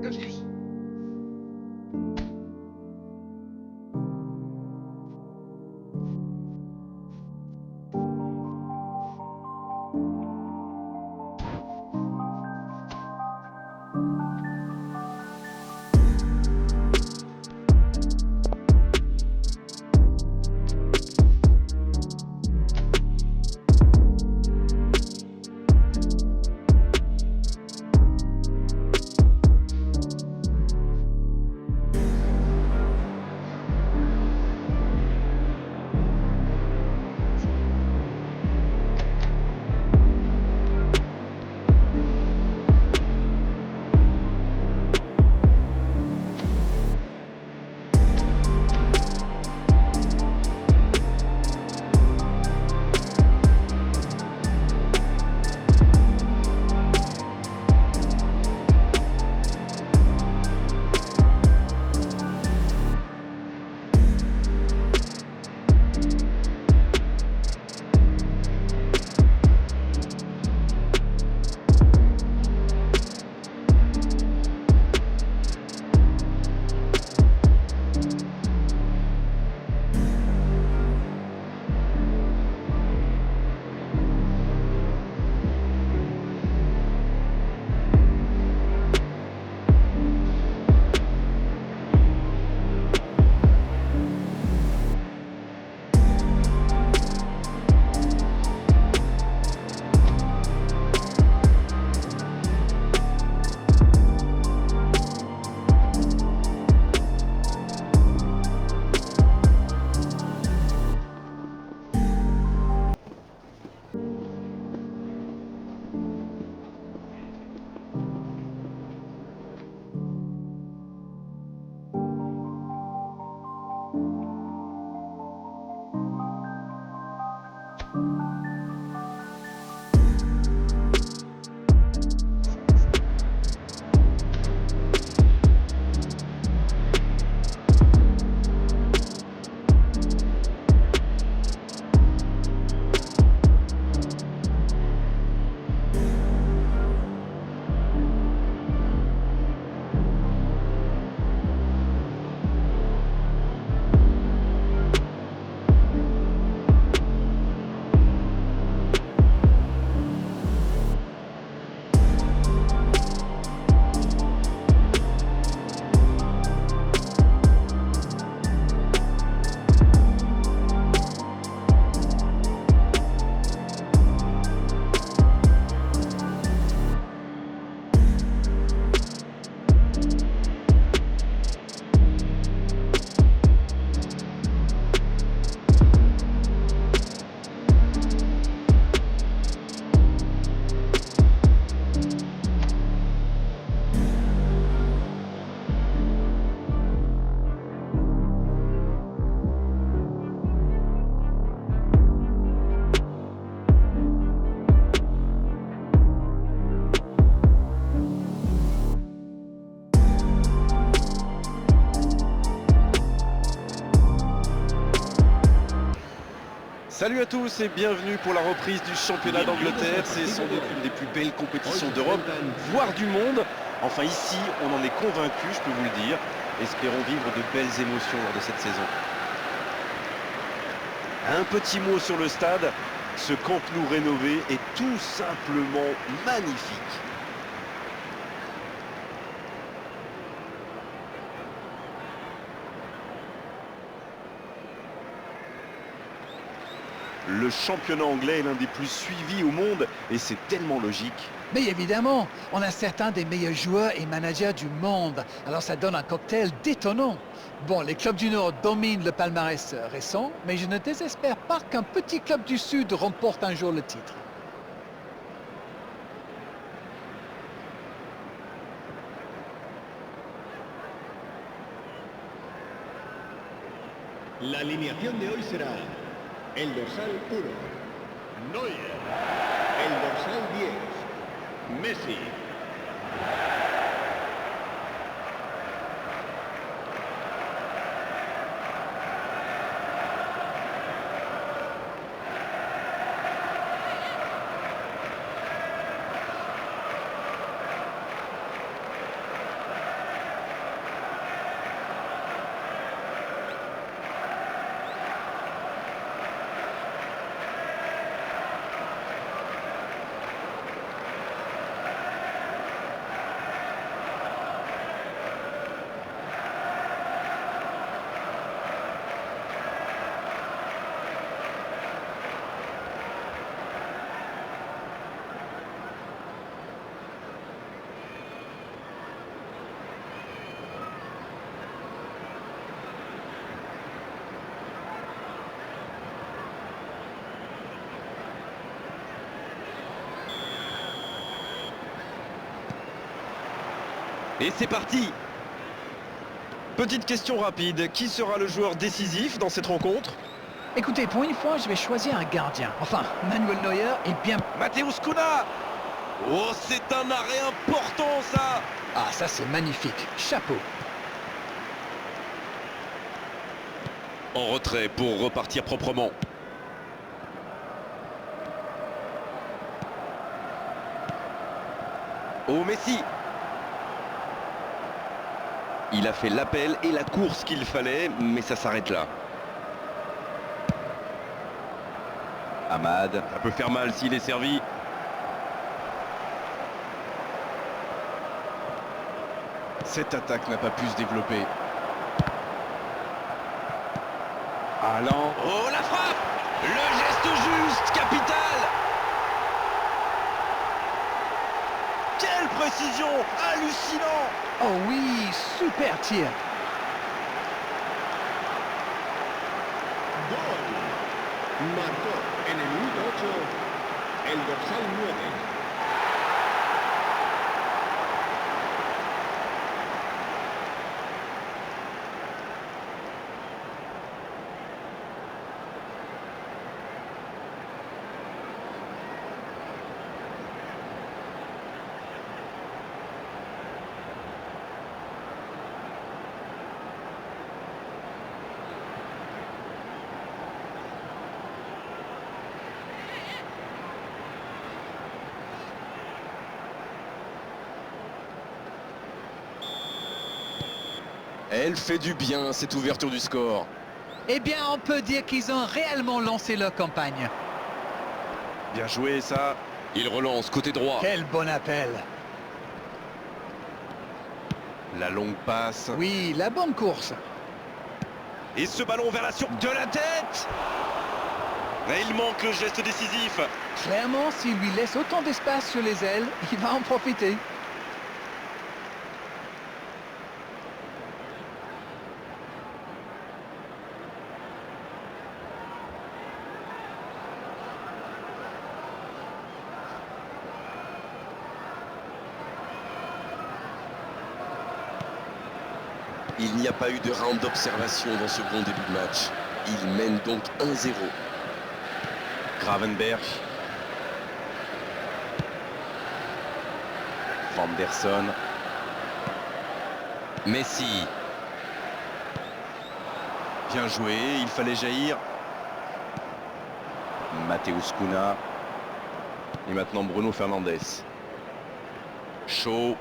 d'Algérie. Salut à tous et bienvenue pour la reprise du championnat d'Angleterre. C'est sans doute une des plus belles compétitions d'Europe, voire du monde. Enfin ici, on en est convaincu, je peux vous le dire. Espérons vivre de belles émotions lors de cette saison. Un petit mot sur le stade. Ce Camp Nou rénové est tout simplement magnifique. Le championnat anglais est l'un des plus suivis au monde et c'est tellement logique. Mais évidemment, on a certains des meilleurs joueurs et managers du monde, alors ça donne un cocktail détonnant. Bon, les clubs du Nord dominent le palmarès récent, mais je ne désespère pas qu'un petit club du Sud remporte un jour le titre. La alineación de hoy será el dorsal 1, Neuer, el dorsal 10, Messi, Et c'est parti. Petite question rapide, qui sera le joueur décisif dans cette rencontre? Écoutez, pour une fois, je vais choisir un gardien. Enfin, Manuel Neuer est bien... Mateusz Cunha. Oh, c'est un arrêt important, ça. Ah, ça c'est magnifique. Chapeau. En retrait pour repartir proprement. Oh, Messi. Il a fait l'appel et la course qu'il fallait, mais ça s'arrête là. Amad, ça peut faire mal s'il est servi. Cette attaque n'a pas pu se développer. Allant. Oh, la frappe! Le geste juste, capital! Quelle précision! Hallucinant! Oh oui, super tir. Gol. Marcó en el minuto 8 el dorsal 9. Elle fait du bien, cette ouverture du score. Eh bien, on peut dire qu'ils ont réellement lancé leur campagne. Bien joué, ça. Il relance côté droit. Quel bon appel. La longue passe. Oui, la bonne course. Et ce ballon vers la de la tête. Et il manque le geste décisif. Clairement, s'il lui laisse autant d'espace sur les ailes, il va en profiter. Il n'y a pas eu de round d'observation dans ce bon début de match. Il mène donc 1-0. Gravenberch. Vanderson. Messi. Bien joué, il fallait jaillir. Mateusz Cunha. Et maintenant Bruno Fernandes. Chaud.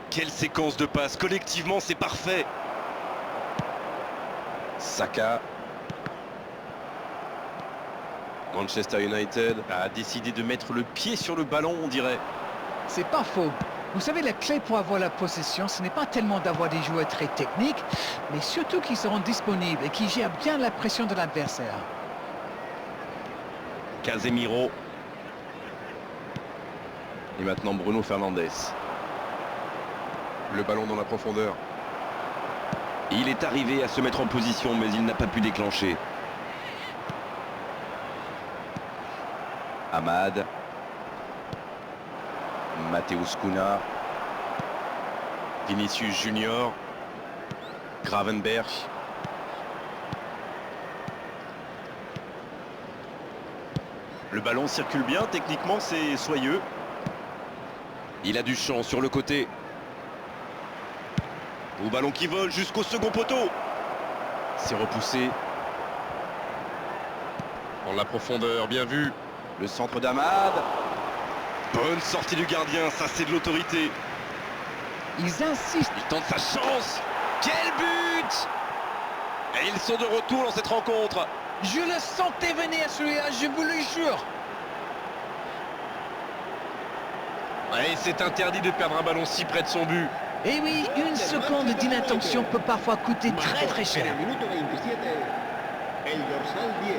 Quelle séquence de passes. Collectivement, c'est parfait. Saka. Manchester United a décidé de mettre le pied sur le ballon, on dirait. C'est pas faux. Vous savez, la clé pour avoir la possession, ce n'est pas tellement d'avoir des joueurs très techniques, mais surtout qui seront disponibles et qui gèrent bien la pression de l'adversaire. Casemiro. Et maintenant Bruno Fernandes. Le ballon dans la profondeur. Il est arrivé à se mettre en position, mais il n'a pas pu déclencher. Amad. Mateusz Cunha. Vinicius Junior. Gravenberch. Le ballon circule bien, techniquement c'est soyeux. Il a du champ sur le côté. Au ballon qui vole jusqu'au second poteau. C'est repoussé. En la profondeur, bien vu. Le centre d'Amad. Bonne sortie du gardien, ça c'est de l'autorité. Ils insistent. Il tente sa chance. Quel but! Et ils sont de retour dans cette rencontre. Je le sentais venir celui-là, je vous le jure. Et c'est interdit de perdre un ballon si près de son but. Et oui, une seconde d'inattention peut parfois coûter très très En cher. el minuto 27 el dorsal 10.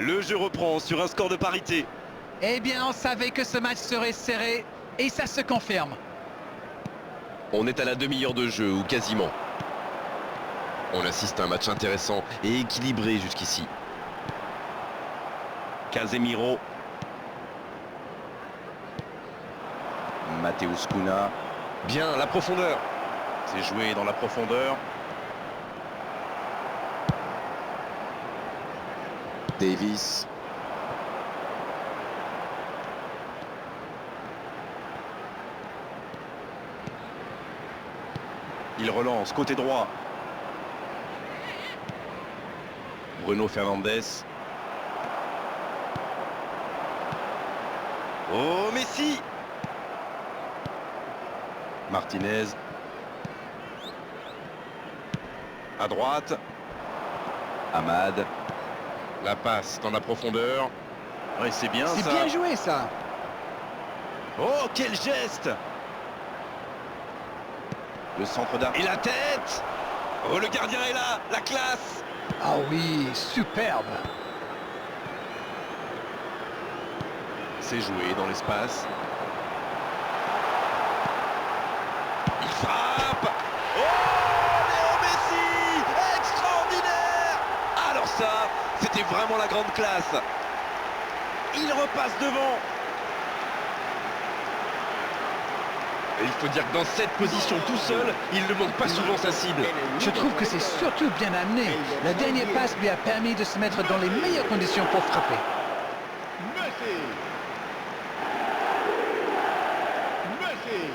Le jeu reprend sur un score de parité. Eh bien, on savait que ce match serait serré et ça se confirme. On est à la demi-heure de jeu, ou quasiment. On assiste à un match intéressant et équilibré jusqu'ici. Casemiro. Matheus Cunha. Bien, la profondeur. C'est joué dans la profondeur. Davis. Il relance côté droit. Bruno Fernandes. Oh, Messi. Martinez. À droite. Amad. La passe dans la profondeur. Oui, c'est bien ça. C'est bien joué, ça. Oh, quel geste! Le centre d'arrêt. Et la tête! Oh, le gardien est là! La classe! Ah oui, superbe. C'est joué dans l'espace. Il frappe! Oh, Léo Messi! Extraordinaire! Alors ça, c'était vraiment la grande classe. Il repasse devant. Et il faut dire que dans cette position tout seul, il ne manque pas souvent sa cible. Je trouve que c'est surtout bien amené. La dernière passe lui a permis de se mettre dans les meilleures conditions pour frapper. Messi. Messi.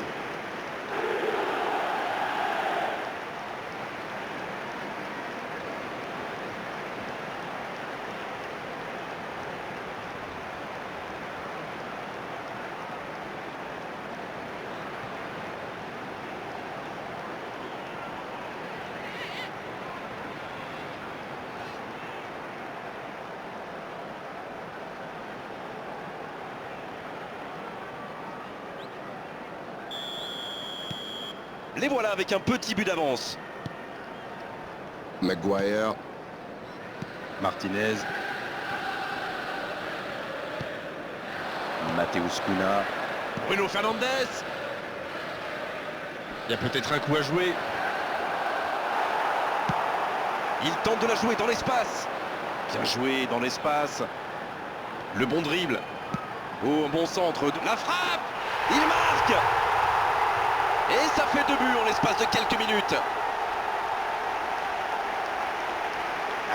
Les voilà avec un petit but d'avance. Maguire. Martinez. Matheus Cunha. Bruno Fernandes. Il y a peut-être un coup à jouer. Il tente de la jouer dans l'espace. Bien joué dans l'espace. Le bon dribble. Oh, un bon centre. La frappe. Il marque. Et ça fait 2 buts en l'espace de quelques minutes.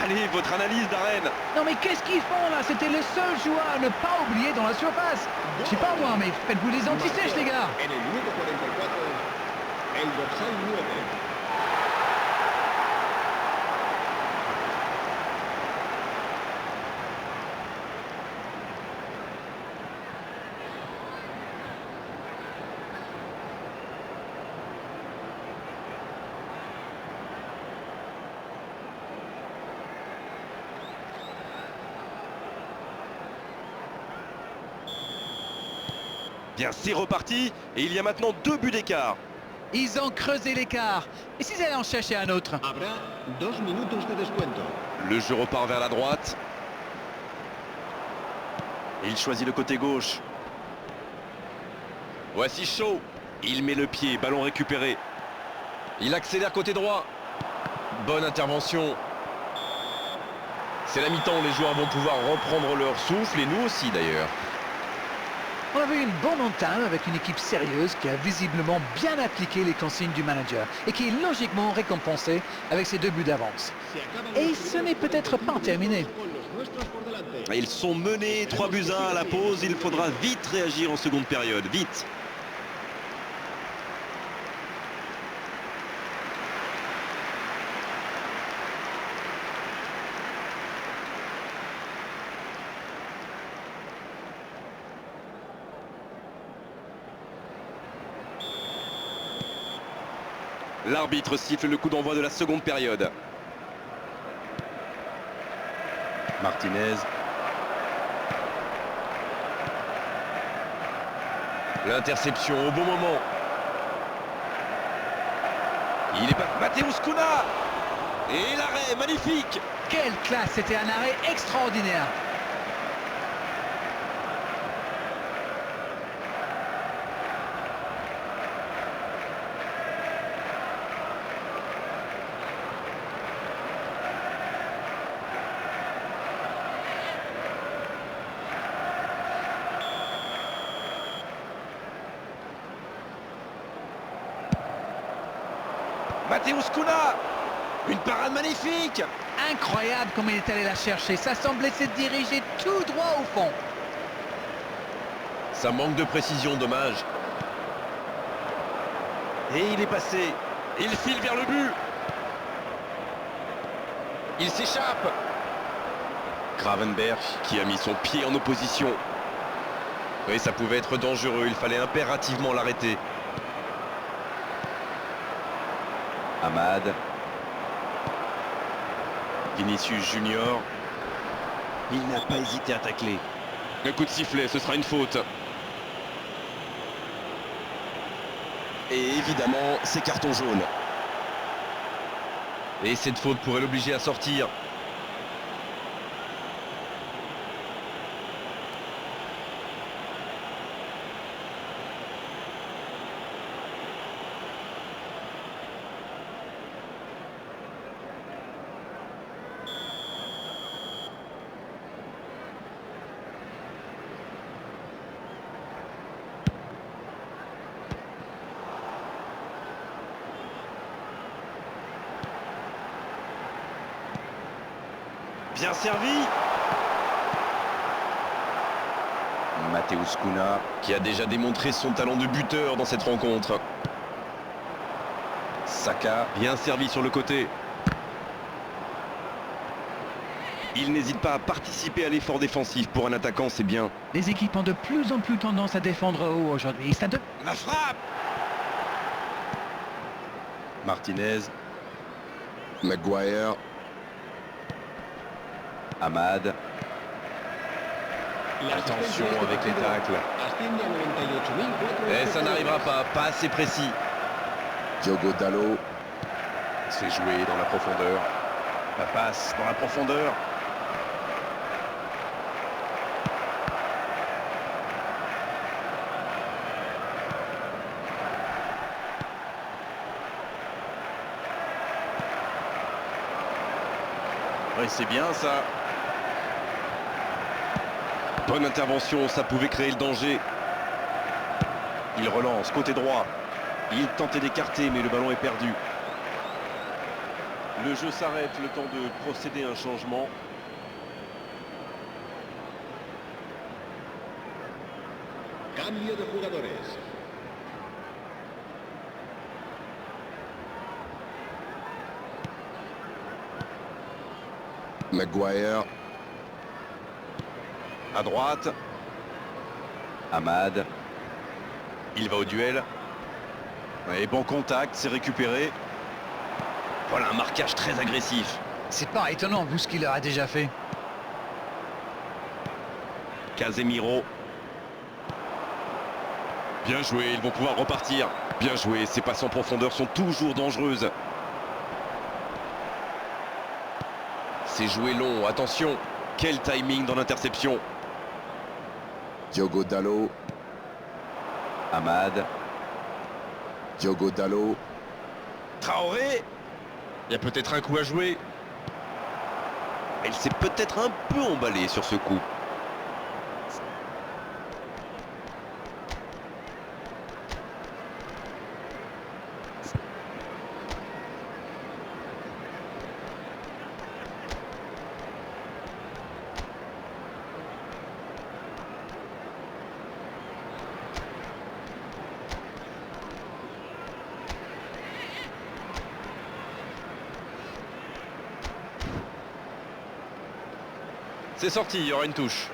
Allez, votre analyse, Darren. Non mais qu'est-ce qu'ils font là? C'était le seul joueur à ne pas oublier dans la surface. Je sais pas moi, mais faites-vous les anti-sèches, les gars. En el minuto 44, el dorsal 9. Bien, c'est reparti. Et il y a maintenant 2 buts d'écart. Ils ont creusé l'écart. Et s'ils allaient en chercher un autre? Habrá 2 minutos de descuento. Le jeu repart vers la droite. Et il choisit le côté gauche. Voici Shaw. Il met le pied, ballon récupéré. Il accélère côté droit. Bonne intervention. C'est la mi-temps, les joueurs vont pouvoir reprendre leur souffle, et nous aussi d'ailleurs. On avait une bonne entame avec une équipe sérieuse qui a visiblement bien appliqué les consignes du manager et qui est logiquement récompensée avec ses 2 buts d'avance. Et ce n'est peut-être pas terminé. Ils sont menés 3 buts à 1 à la pause. Il faudra vite réagir en seconde période. Vite. L'arbitre siffle le coup d'envoi de la seconde période. Martinez. L'interception au bon moment. Il est pas... Matheus Cunha. Et l'arrêt, magnifique. Quelle classe! C'était un arrêt extraordinaire. Mateusz Kuna. Une parade magnifique. Incroyable comme il est allé la chercher. Ça semblait se diriger tout droit au fond. Ça manque de précision, dommage. Et il est passé. Il file vers le but. Il s'échappe. Gravenberch qui a mis son pied en opposition. Oui, ça pouvait être dangereux, il fallait impérativement l'arrêter. Amad. Vinicius Junior. Il n'a pas hésité à tacler. Un coup de sifflet, ce sera une faute. Et évidemment, c'est carton jaune. Et cette faute pourrait l'obliger à sortir. Bien servi. Mateusz Kuna. Qui a déjà démontré son talent de buteur dans cette rencontre. Saka. Bien servi sur le côté. Il n'hésite pas à participer à l'effort défensif. Pour un attaquant, c'est bien. Les équipes ont de plus en plus tendance à défendre haut aujourd'hui. La frappe. Martinez. Maguire. Amad. Attention avec les tacles. Et ça n'arrivera pas, pas assez précis. Diogo Dalot. C'est joué dans la profondeur. La passe dans la profondeur. Oui, c'est bien ça. Bonne intervention, ça pouvait créer le danger. Il relance, côté droit. Il tentait d'écarter, mais le ballon est perdu. Le jeu s'arrête, le temps de procéder à un changement. Cambio de jugadores. Maguire. À droite. Amad. Il va au duel. Et bon contact, c'est récupéré. Voilà un marquage très agressif. C'est pas étonnant vu ce qu'il a déjà fait. Casemiro. Bien joué, ils vont pouvoir repartir. Bien joué, ces passes en profondeur sont toujours dangereuses. C'est joué long, attention. Quel timing dans l'interception. Diogo Dalot. Amad. Diogo Dalot. Traoré. Il y a peut-être un coup à jouer. Il s'est peut-être un peu emballé sur ce coup. C'est sorti, il y aura une touche.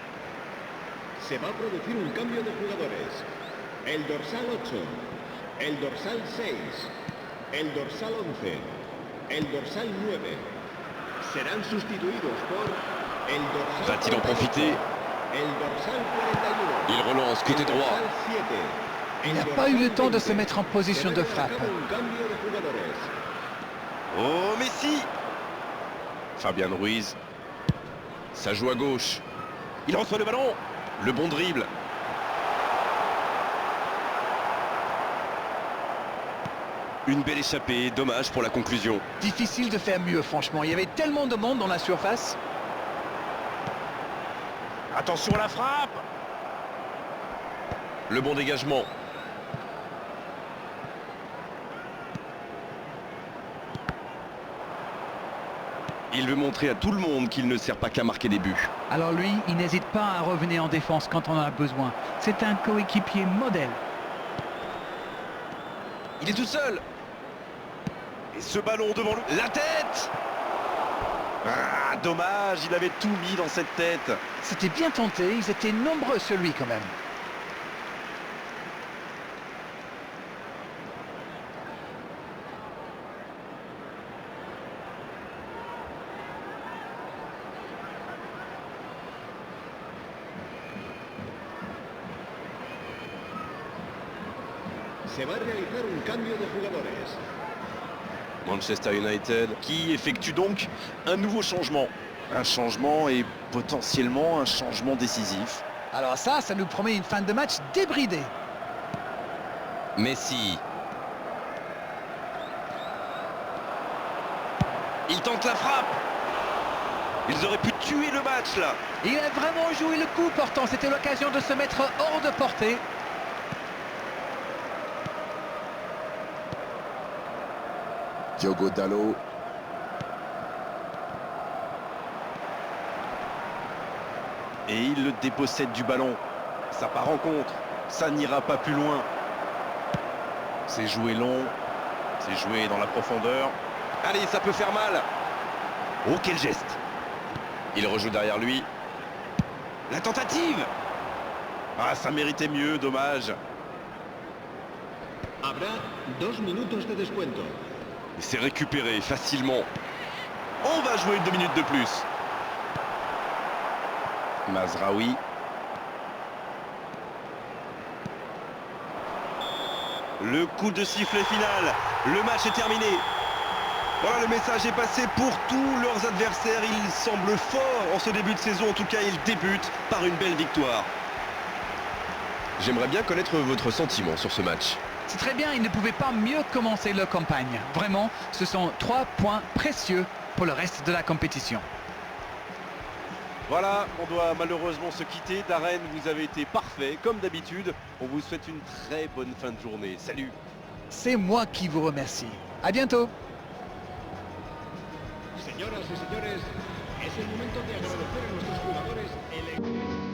Se va a producir un cambio de jugadores. El dorsal 8, el dorsal 6, el dorsal 11, el dorsal 9. Serán sustituidos por el dorsal Va-t-il en 48, profiter? el dorsal 41. Il relance côté el droit. dorsal 7, Il el n'a dorsal pas eu le temps de 20. se mettre en position de Se debe frappe. llevar a cabo un cambio de jugadores. Oh, Messi. Fabian Ruiz. Ça joue à gauche. Il reçoit le ballon. Le bon dribble. Une belle échappée, dommage pour la conclusion. Difficile de faire mieux, franchement. Il y avait tellement de monde dans la surface. Attention à la frappe. Le bon dégagement. Il veut montrer à tout le monde qu'il ne sert pas qu'à marquer des buts. Alors lui, il n'hésite pas à revenir en défense quand on en a besoin. C'est un coéquipier modèle. Il est tout seul. Et ce ballon devant le... La tête. Ah, dommage, il avait tout mis dans cette tête. C'était bien tenté, ils étaient nombreux celui quand même. Se va a realizar un cambio de jugadores. Manchester United qui effectue donc un nouveau changement. Un changement et potentiellement un changement décisif. Alors ça nous promet une fin de match débridée. Messi. Il tente la frappe. Ils auraient pu tuer le match là. Il a vraiment joué le coup pourtant, c'était l'occasion de se mettre hors de portée. Diogo Dalot. Et il le dépossède du ballon. Ça part en contre. Ça n'ira pas plus loin. C'est joué long. C'est joué dans la profondeur. Allez, ça peut faire mal. Oh, quel geste! Il rejoue derrière lui. La tentative! Ah, ça méritait mieux, dommage. Habrá 2 minutos de descuento. Et c'est récupéré facilement. On va jouer 2 minutes de plus. Mazraoui. Le coup de sifflet final. Le match est terminé. Voilà, le message est passé pour tous leurs adversaires. Ils semblent forts en ce début de saison. En tout cas, ils débutent par une belle victoire. J'aimerais bien connaître votre sentiment sur ce match. C'est très bien, ils ne pouvaient pas mieux commencer leur campagne. Vraiment, ce sont 3 points précieux pour le reste de la compétition. Voilà, on doit malheureusement se quitter. Darren, vous avez été parfait, comme d'habitude. On vous souhaite une très bonne fin de journée. Salut! C'est moi qui vous remercie. À bientôt. Señoras y señores, es el momento de agradecer a nuestros jugadores el...